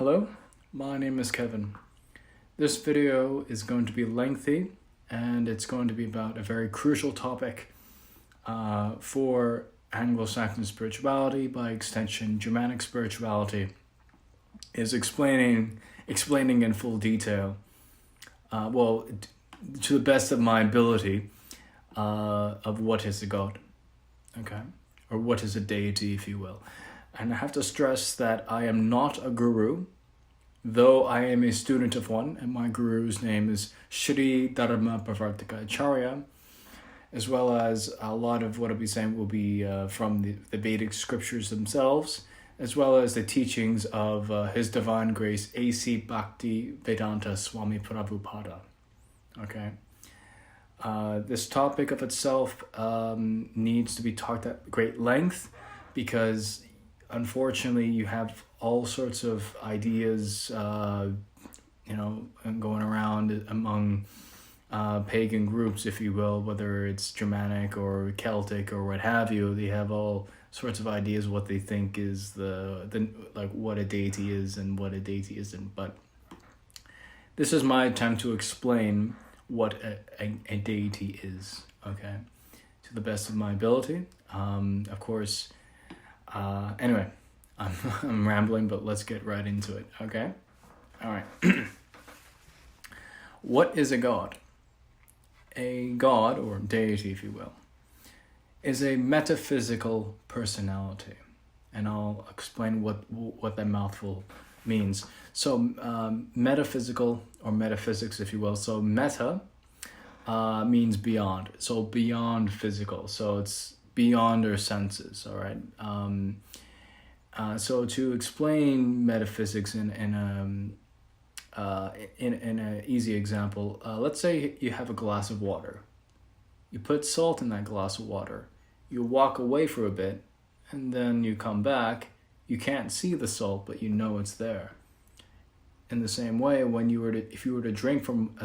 Hello, my name is Kevin. This video is going to be lengthy and it's going to be about a very crucial topic for Anglo-Saxon spirituality, by extension Germanic spirituality, is explaining in full detail, to the best of my ability, of what is a god, okay? Or what is a deity, if you will. And I have to stress that I am not a guru, though I am a student of one, and my guru's name is Sri Dharma Acharya, as well as a lot of what I'll be saying will be from the Vedic scriptures themselves, as well as the teachings of His Divine Grace A.C. Bhaktivedanta Swami Prabhupada. Okay. This topic of itself needs to be talked at great length because unfortunately you have all sorts of ideas, going around among pagan groups, if you will, whether it's Germanic or Celtic or what have you. They have all sorts of ideas what they think is what a deity is and what a deity isn't. But this is my attempt to explain what a deity is, okay, to the best of my ability. Of course, anyway, I'm rambling, but let's get right into it, okay? All right. What is a god? A god, or deity, if you will, is a metaphysical personality. And I'll explain what that mouthful means. So metaphysical, or metaphysics, if you will. So meta means beyond. So beyond physical. So it's beyond our senses, all right? So to explain metaphysics in an easy example, let's say you have a glass of water. You put salt in that glass of water. You walk away for a bit, and then you come back. You can't see the salt, but you know it's there. In the same way, if you were to drink from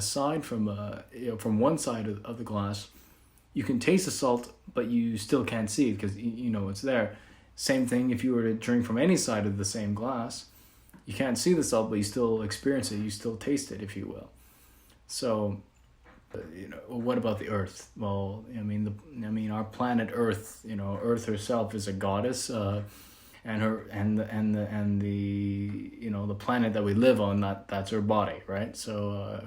one side of the glass, you can taste the salt, but you still can't see it because you know it's there. Same thing if you were to drink from any side of the same glass, you can't see the salt, but you still experience it. You still taste it, if you will. So, what about the Earth? Well, our planet Earth. Earth herself is a goddess, and the planet that we live on, that's her body, right? So,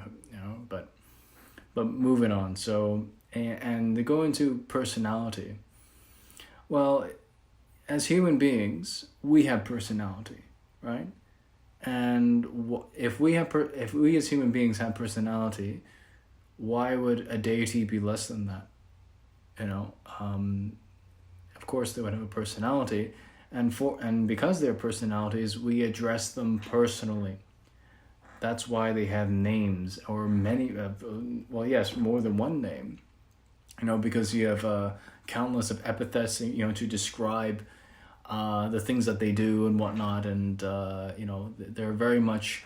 but moving on. So, and to go into personality. Well, as human beings, we have personality, right? And if we as human beings have personality, why would a deity be less than that? Of course they would have a personality, and because they're personalities, we address them personally. That's why they have names, or many. More than one name. Because you have countless of epithets, to describe the things that they do and whatnot, and they're very much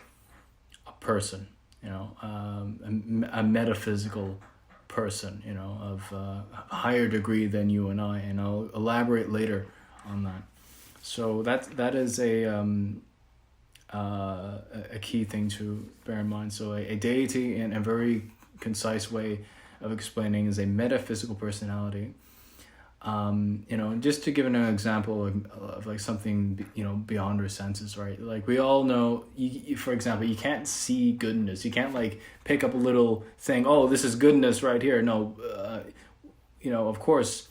a person, a metaphysical person, of a higher degree than you and I, and I'll elaborate later on that. So that is a key thing to bear in mind. So a deity, in a very concise way of explaining, is a metaphysical personality. Just to give an example of like something, beyond our senses, right? Like we all know, for example, you can't see goodness. You can't like pick up a little thing, oh, this is goodness right here. No, of course,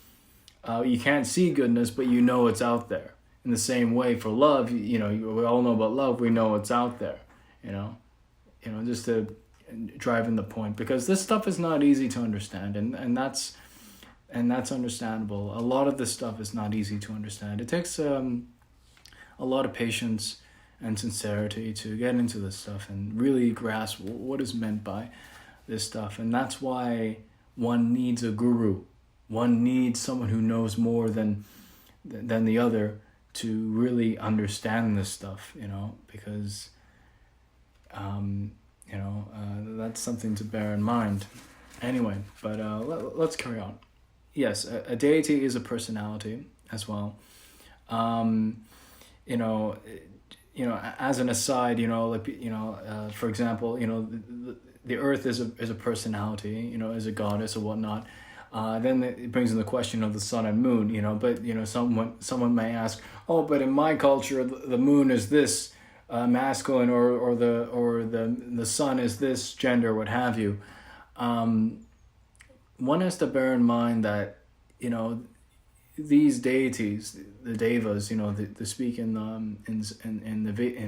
you can't see goodness, but it's out there. In the same way for love, we all know about love. We know it's out there, just to drive in the point, because this stuff is not easy to understand, and that's understandable. A lot of this stuff is not easy to understand. It takes a lot of patience and sincerity to get into this stuff and really grasp what is meant by this stuff. And that's why one needs a guru. One needs someone who knows more than the other to really understand this stuff, because that's something to bear in mind. Anyway, but let's carry on. Yes, a deity is a personality as well. as an aside, for example, the earth is a personality, is a goddess or whatnot. Then it brings in the question of the sun and moon, but someone may ask, oh, but in my culture the moon is this masculine, or the sun is this gender, what have you. One has to bear in mind that these deities, the devas, the speak in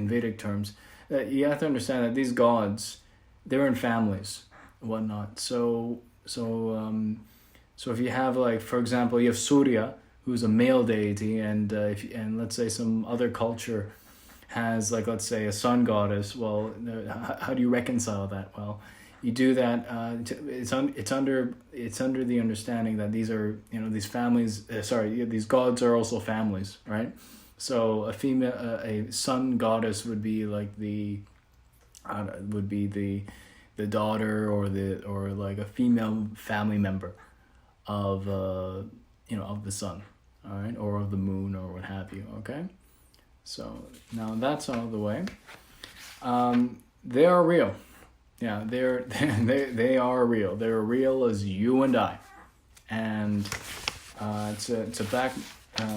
Vedic terms, that you have to understand that these gods, they're in families and whatnot. So if you have, like, for example, you have Surya, who's a male deity, and let's say some other culture has, like, let's say a sun goddess. Well, how do you reconcile that? Well, you do that. It's under the understanding that these are these families. These gods are also families, right? So a sun goddess would be like the daughter or like a female family member of of the sun, all right, or of the moon, or what have you. Okay, so now that's out of the way. They are real. Yeah, they are real. They're real as you and I. And to back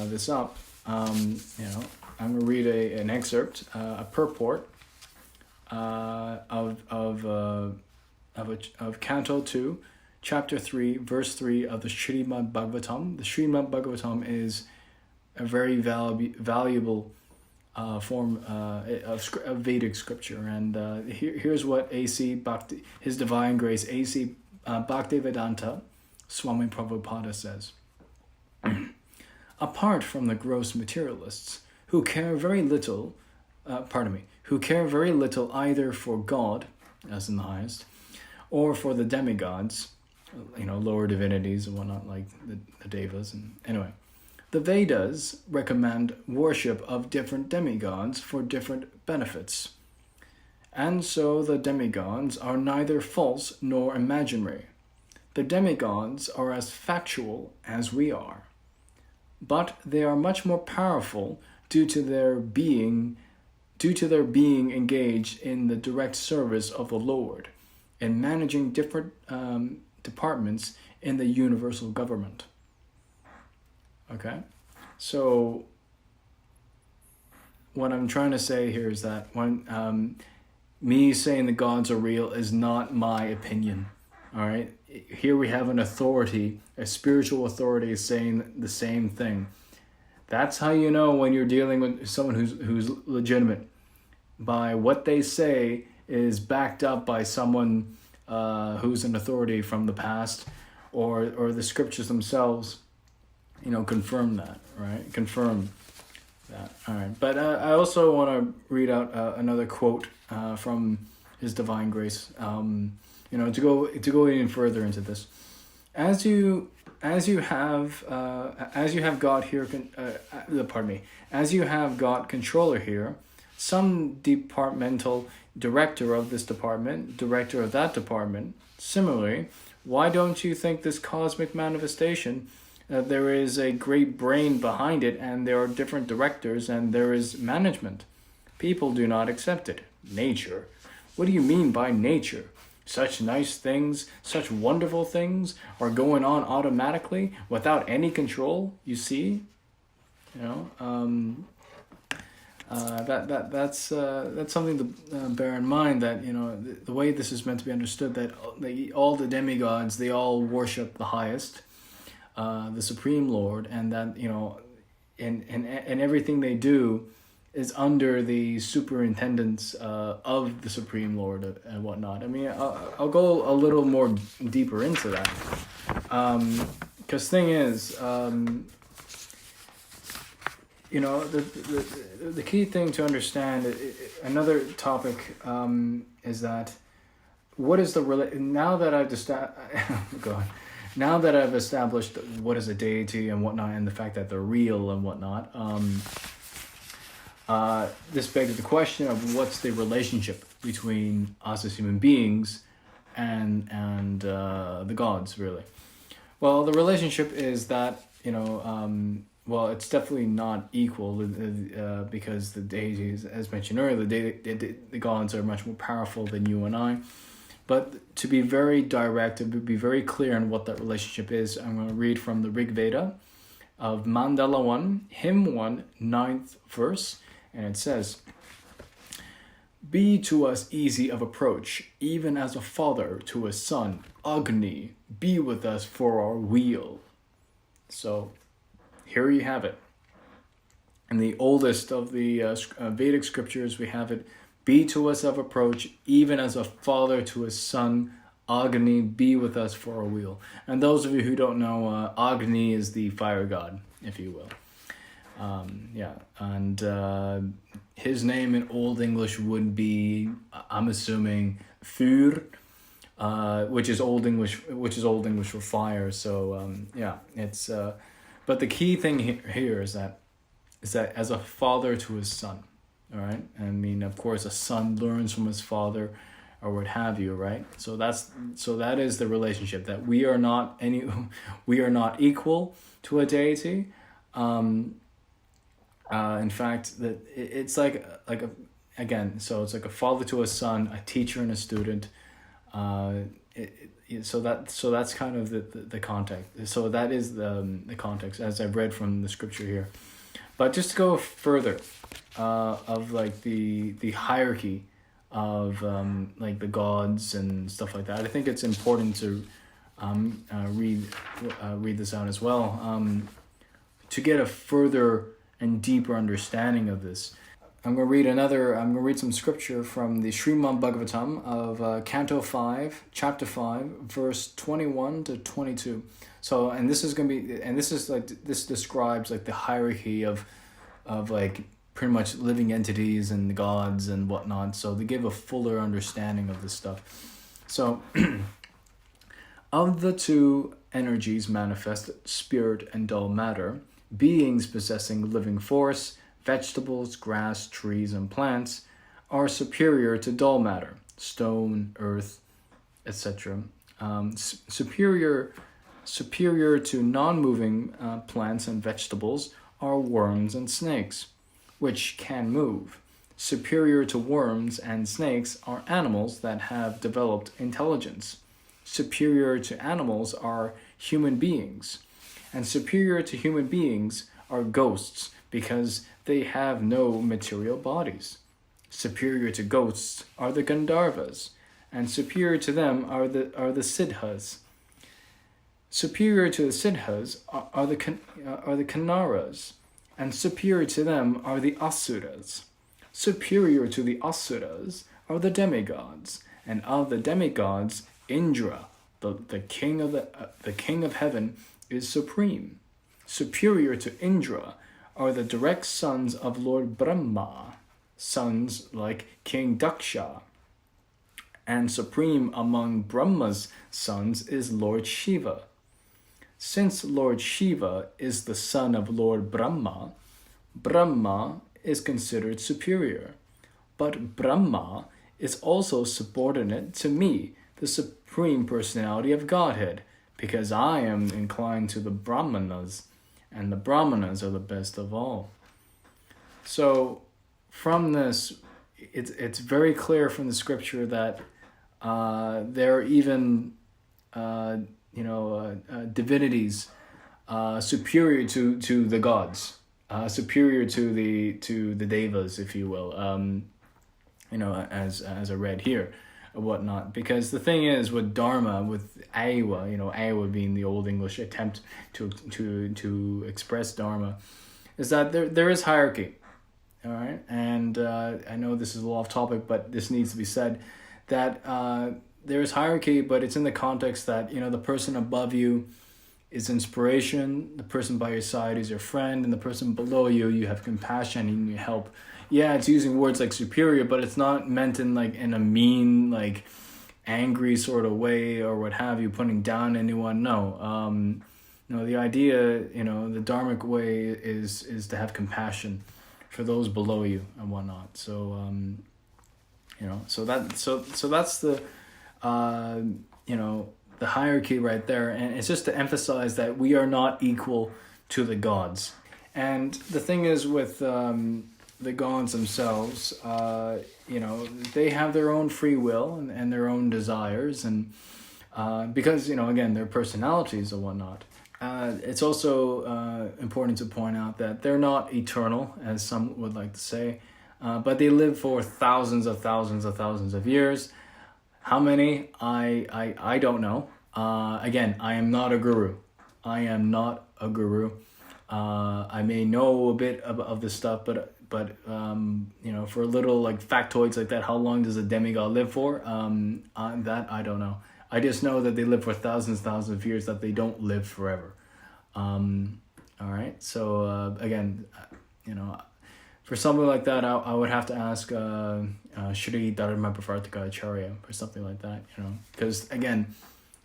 this up, I'm gonna read an excerpt, a purport of Canto 2, chapter 3, verse 3 of the Srimad Bhagavatam. The Srimad Bhagavatam is a very valuable form of Vedic scripture, and here's what A.C. His Divine Grace A.C. Bhaktivedanta Swami Prabhupada says. Apart from the gross materialists who care very little either for God, as in the highest, or for the demigods, lower divinities and whatnot, like the devas, and anyway. The Vedas recommend worship of different demigods for different benefits. And so the demigods are neither false nor imaginary. The demigods are as factual as we are. But they are much more powerful due to their being engaged in the direct service of the Lord and managing different departments in the universal government. Okay, so what I'm trying to say here is that when me saying the gods are real is not my opinion. All right, here we have an authority, a spiritual authority, saying the same thing. That's how you know when you're dealing with someone who's legitimate, by what they say is backed up by someone who's an authority from the past, or the scriptures themselves. Confirm that, right? Confirm that. All right. But I also want to read out another quote from His Divine Grace. To go even further into this, as you have God here. As you have God controller here, some departmental director of this department, director of that department. Similarly, why don't you think this cosmic manifestation? There is a great brain behind it, and there are different directors, and there is management. People do not accept it. Nature. What do you mean by nature? Such nice things, such wonderful things are going on automatically without any control, you see? That's something to bear in mind, that the way this is meant to be understood, that all the demigods, they all worship the highest, the Supreme Lord, and that and everything they do is under the superintendence of the Supreme Lord and whatnot. I mean, I'll go a little more deeper into that, because thing is, the key thing to understand, another topic, is that what is now that I've established what is a deity and whatnot, and the fact that they're real and whatnot, this begs the question of what's the relationship between us as human beings and the gods, really. Well, the relationship is that well, it's definitely not equal because the deities, as mentioned earlier, the gods are much more powerful than you and I. But to be very direct, to be very clear on what that relationship is, I'm going to read from the Rig Veda of Mandala 1, Hymn 1, 9th verse, and it says, "Be to us easy of approach, even as a father to a son. Agni, be with us for our weal." So, here you have it. In the oldest of the Vedic scriptures, we have it, "Be to us of approach, even as a father to his son. Agni, be with us for our weal." And those of you who don't know, Agni is the fire god, if you will. And his name in Old English would be, I'm assuming, Fyr, which is Old English for fire. So it's. But the key thing here is that as a father to his son. All right. I mean, of course, a son learns from his father, or what have you, right? So that is the relationship, that we are not equal to a deity. In fact, that it's like it's like a father to a son, a teacher and a student. So that's kind of the context. So that is the context as I've read from the scripture here. But just to go further, of like the hierarchy of like the gods and stuff like that, I think it's important to read this out as well, to get a further and deeper understanding of this. I'm going to read some scripture from the Srimad Bhagavatam of Canto 5, Chapter 5, verse 21 to 22. So, and this describes like the hierarchy of like pretty much living entities and the gods and whatnot. So they give a fuller understanding of this stuff. So, of the two energies manifest, spirit and dull matter, beings possessing living force, vegetables, grass, trees, and plants, are superior to dull matter, stone, earth, etc. Superior to non-moving plants and vegetables are worms and snakes, which can move. Superior to worms and snakes are animals that have developed intelligence. Superior to animals are human beings. And superior to human beings are ghosts, because they have no material bodies. Superior to ghosts are the Gandharvas, and superior to them are the Siddhas. Superior to the Siddhas are the Kinnaras, and superior to them are the Asuras. Superior to the Asuras are the demigods, and of the demigods, Indra, the king of heaven, is supreme. Superior to Indra are the direct sons of Lord Brahma, sons like King Daksha. And supreme among Brahma's sons is Lord Shiva. Since Lord Shiva is the son of Lord Brahma, Brahma is considered superior. But Brahma is also subordinate to me, the Supreme Personality of Godhead, because I am inclined to the Brahmanas, and the Brahmanas are the best of all. So, from this, it's very clear from the scripture that there are even divinities superior to the gods, superior to the devas, if you will. As I read here, or whatnot. Because the thing is, with Dharma, with Aiwa, Aiwa being the Old English attempt to express Dharma, is that there is hierarchy. All right, and I know this is a little off topic, but this needs to be said, that there is hierarchy, but it's in the context that the person above you is inspiration, the person by your side is your friend, and the person below you have compassion and you help. Yeah, it's using words like superior, but it's not meant in a mean, like angry sort of way or what have you, putting down anyone. No, the idea, the Dharmic way is to have compassion for those below you and whatnot. So, so that's the, the hierarchy right there. And it's just to emphasize that we are not equal to the gods. And the thing is with the gods themselves, they have their own free will and their own desires, and because, again, their personalities and whatnot. It's also important to point out that they're not eternal, as some would like to say, but they live for thousands of years. How many? I don't know. Again, I am not a guru. I may know a bit of this stuff, but for little like factoids like that, how long does a demigod live for? That I don't know. I just know that they live for thousands of years, that they don't live forever. All right. So again, for something like that, I would have to ask Shri Dharma Acharya or something like that. Because again,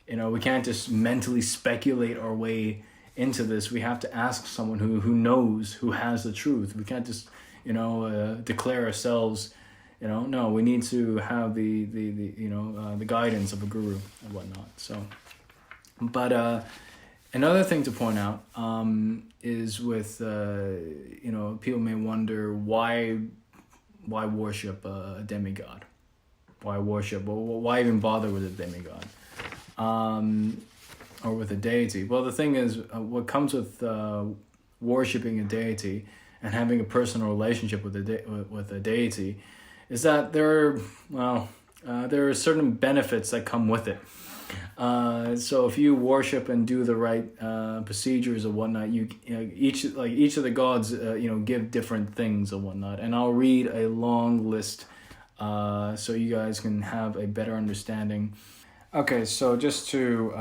we can't just mentally speculate our way into this. We have to ask someone who knows, who has the truth. We can't just declare ourselves. No, we need to have the guidance of a guru and whatnot. So, but another thing to point out is with people may wonder why worship a demigod, why even bother with a demigod, or with a deity. Well, the thing is, what comes with worshiping a deity and having a personal relationship with a deity is that there are certain benefits that come with it. So if you worship and do the right procedures and whatnot, each of the gods give different things and whatnot. And I'll read a long list so you guys can have a better understanding. Okay, so just to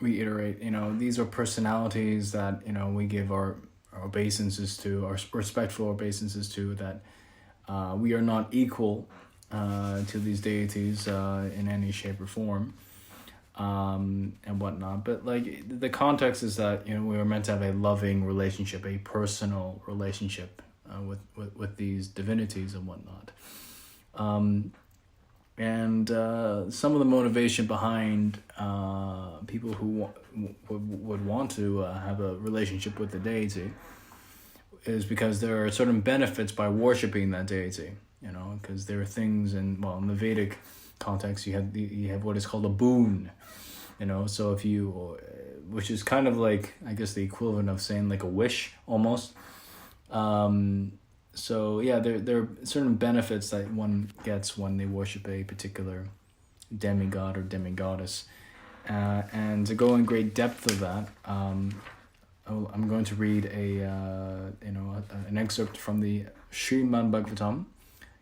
reiterate, these are personalities that we give our obeisances to, our respectful obeisances to, that we are not equal to these deities in any shape or form, and whatnot. But like the context is that we were meant to have a loving relationship, a personal relationship with these divinities and whatnot. And some of the motivation behind people who would want to have a relationship with the deity is because there are certain benefits by worshiping that deity. Because there are things in the Vedic context, you have what is called a boon. So if you, which is kind of like, I guess, the equivalent of saying like a wish almost. So yeah, there are certain benefits that one gets when they worship a particular demigod or demigoddess, and to go in great depth of that, I'm going to read an excerpt from the Srimad Bhagavatam,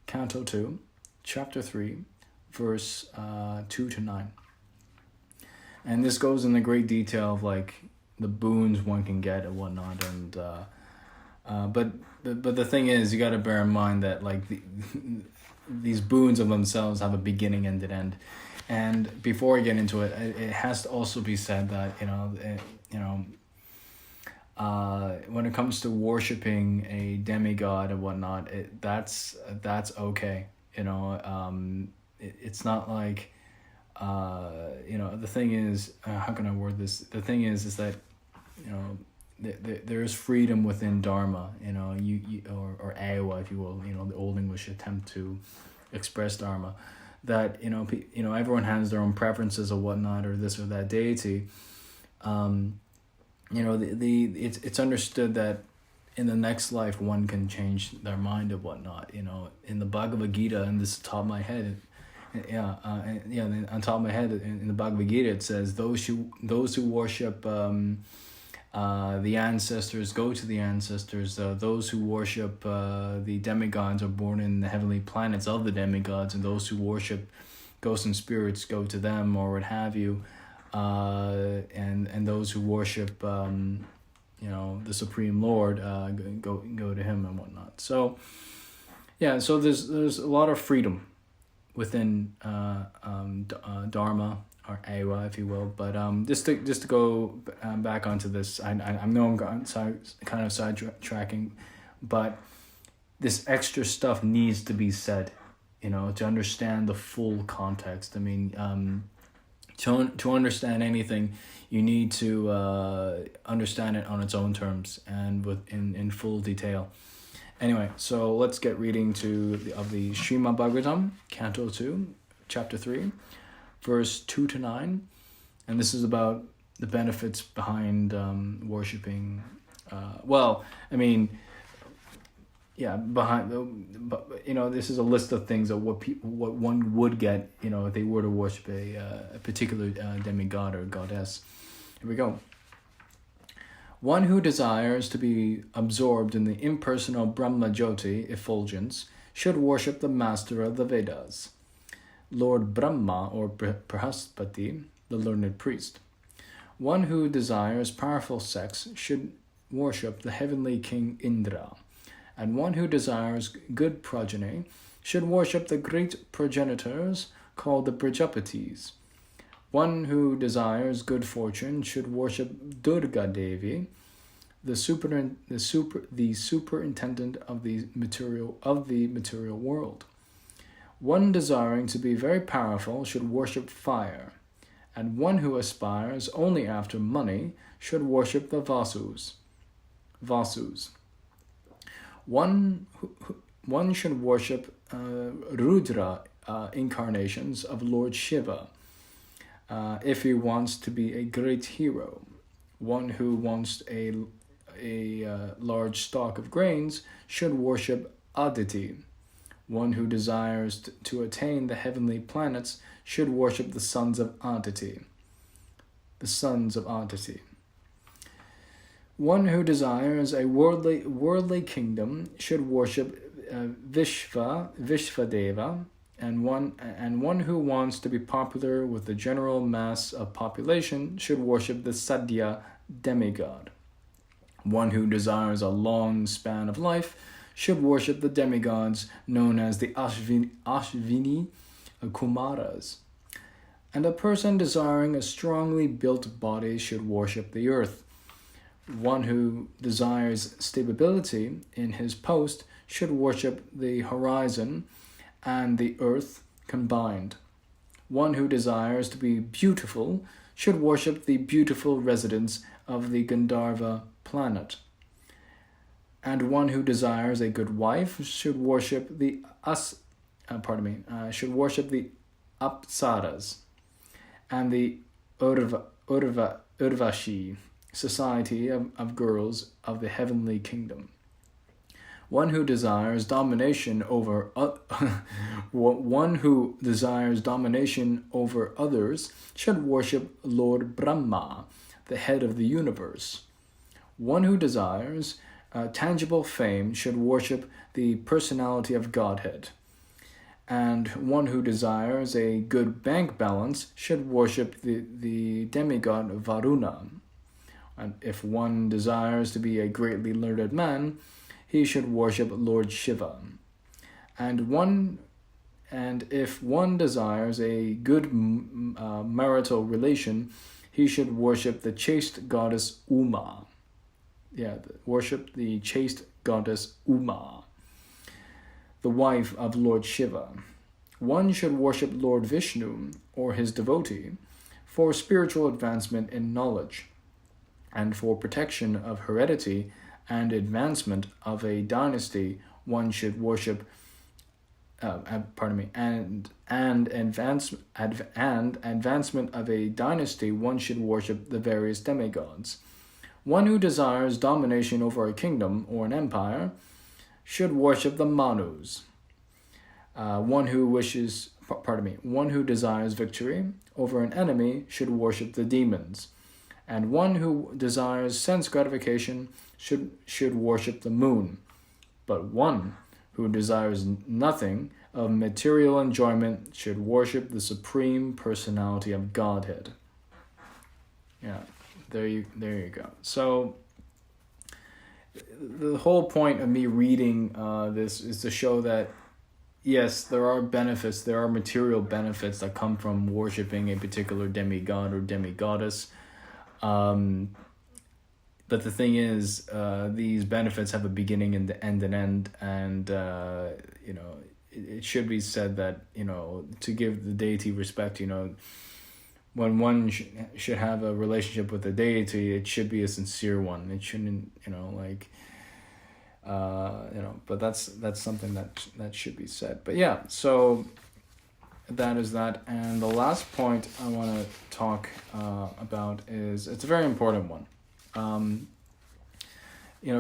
Canto 2, Chapter 3, verse 2 to 9, and this goes into great detail of like the boons one can get and whatnot, and but the thing is, you got to bear in mind that like these boons of themselves have a beginning and an end. And before I get into it, it has to also be said that when it comes to worshiping a demigod and whatnot, that's okay. It's not like the thing is, how can I word this? The thing is that there's freedom within Dharma, or Aiwa, if you will, the Old English attempt to express Dharma, that everyone has their own preferences or whatnot, or this or that deity. It's understood that in the next life one can change their mind or whatnot. In the Bhagavad Gita, and this is top of my head, on top of my head, in the Bhagavad Gita it says those who worship the ancestors go to the ancestors. Those who worship the demigods are born in the heavenly planets of the demigods, and those who worship ghosts and spirits go to them, or what have you. And those who worship the Supreme Lord go to him and whatnot. So yeah, so there's a lot of freedom within Dharma, or Aiwa, if you will, but just to go back onto this, I know I'm kind of sidetracking, but this extra stuff needs to be said, to understand the full context. I mean, To understand anything, you need to understand it on its own terms and in full detail. Anyway, so let's get reading of the Srimad Bhagavatam, Canto 2, Chapter 3, verse 2 to 9. And this is about the benefits behind worshipping. This is a list of things of what one would get, if they were to worship a particular demigod or goddess. Here we go. One who desires to be absorbed in the impersonal Brahma Jyoti effulgence should worship the master of the Vedas, Lord Brahma or Prahaspati, the learned priest. One who desires powerful sex should worship the heavenly king Indra, and one who desires good progeny should worship the great progenitors called the Prajapatis. One who desires good fortune should worship Durga Devi, the superintendent of the material world. One desiring to be very powerful should worship fire, and one who aspires only after money should worship the Vasus. One should worship Rudra incarnations of Lord Shiva if he wants to be a great hero. One who wants a large stock of grains should worship Aditi. One who desires to attain the heavenly planets should worship the sons of Aditi. One who desires a worldly kingdom should worship Vishvadeva, and one who wants to be popular with the general mass of population should worship the Sadhya demigod. One who desires a long span of life should worship the demigods known as the Ashvini Kumaras. And a person desiring a strongly built body should worship the earth. One who desires stability in his post should worship the horizon and the earth combined. One who desires to be beautiful should worship the beautiful residents of the Gandharva planet. And one who desires a good wife should worship the Apsaras and the Urvashi society of girls of the heavenly kingdom. One who desires domination over others should worship Lord Brahma, the head of the universe. One who desires tangible fame should worship the personality of Godhead. And one who desires a good bank balance should worship the demigod Varuna. And if one desires to be a greatly learned man, he should worship Lord Shiva. And if one desires a good marital relation, he should worship the chaste goddess Uma. Worship the chaste goddess Uma, the wife of Lord Shiva. One should worship Lord Vishnu or his devotee for spiritual advancement in knowledge, and for protection of heredity and advancement of a dynasty. One should worship advancement of a dynasty. One should worship the various demigods. One who desires domination over a kingdom or an empire should worship the Manus. One who desires victory over an enemy should worship the demons. And one who desires sense gratification should worship the moon. But one who desires nothing of material enjoyment should worship the Supreme Personality of Godhead. There you go. So the whole point of me reading this is to show that yes, there are benefits, there are material benefits that come from worshiping a particular demigod or demigoddess. But the thing is, these benefits have a beginning and an end, and it should be said that to give the deity respect, when one should have a relationship with the deity, it should be a sincere one. It shouldn't, like, but that's something that should be said. But yeah, so that is that. And the last point I want to talk about is, it's a very important one.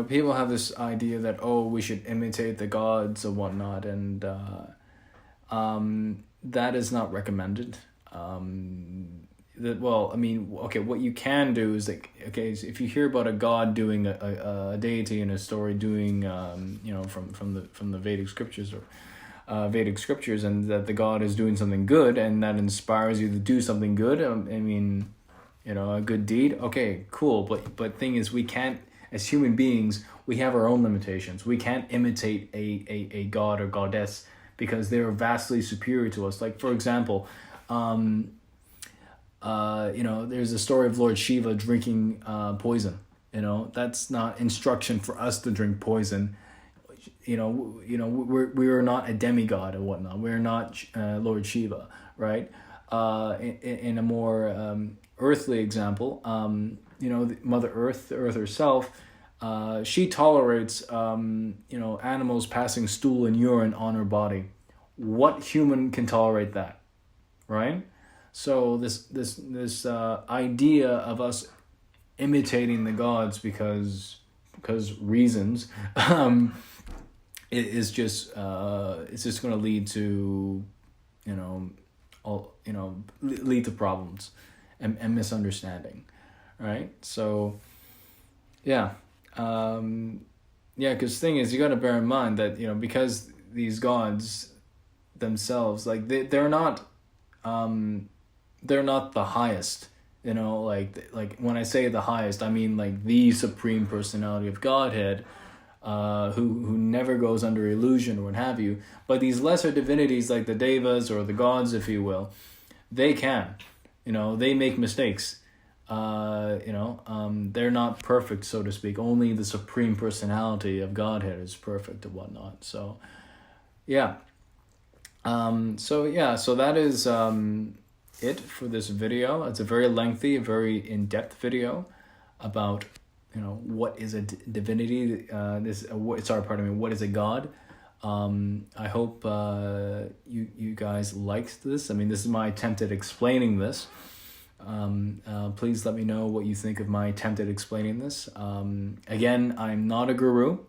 People have this idea that, oh, we should imitate the gods or whatnot, and that is not recommended. What you can do is, like, okay, so if you hear about a god doing a deity in a story doing, from the Vedic scriptures or Vedic scriptures, and that the god is doing something good and that inspires you to do something good, a good deed, okay, cool. But thing is, we can't, as human beings, we have our own limitations. We can't imitate a god or goddess because they're vastly superior to us. Like, for example, there's a story of Lord Shiva drinking poison. That's not instruction for us to drink poison. We are not a demigod or whatnot. We're not Lord Shiva, right? In a more earthly example, Mother Earth, the Earth herself, she tolerates animals passing stool and urine on her body. What human can tolerate that, right? So this idea of us imitating the gods because reasons, it is just it's just going to lead to lead to problems and misunderstanding, right? So because thing is, you got to bear in mind that because these gods themselves, like, they're not the highest, like when I say the highest, I mean like the supreme personality of Godhead, who never goes under illusion or what have you. But these lesser divinities, like the devas or the gods, if you will, they can, they make mistakes. They're not perfect, so to speak. Only the supreme personality of Godhead is perfect and whatnot. So so that is it for this video. It's a very lengthy, very in-depth video about what is a divinity. What is a god? I hope you guys liked this. This is my attempt at explaining this. Please let me know what you think of my attempt at explaining this. Again, I'm not a guru.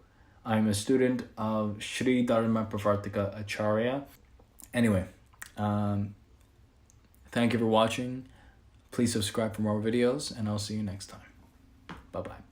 I'm a student of Sri Dharma Pravartika Acharya. Anyway, thank you for watching. Please subscribe for more videos, and I'll see you next time. Bye-bye.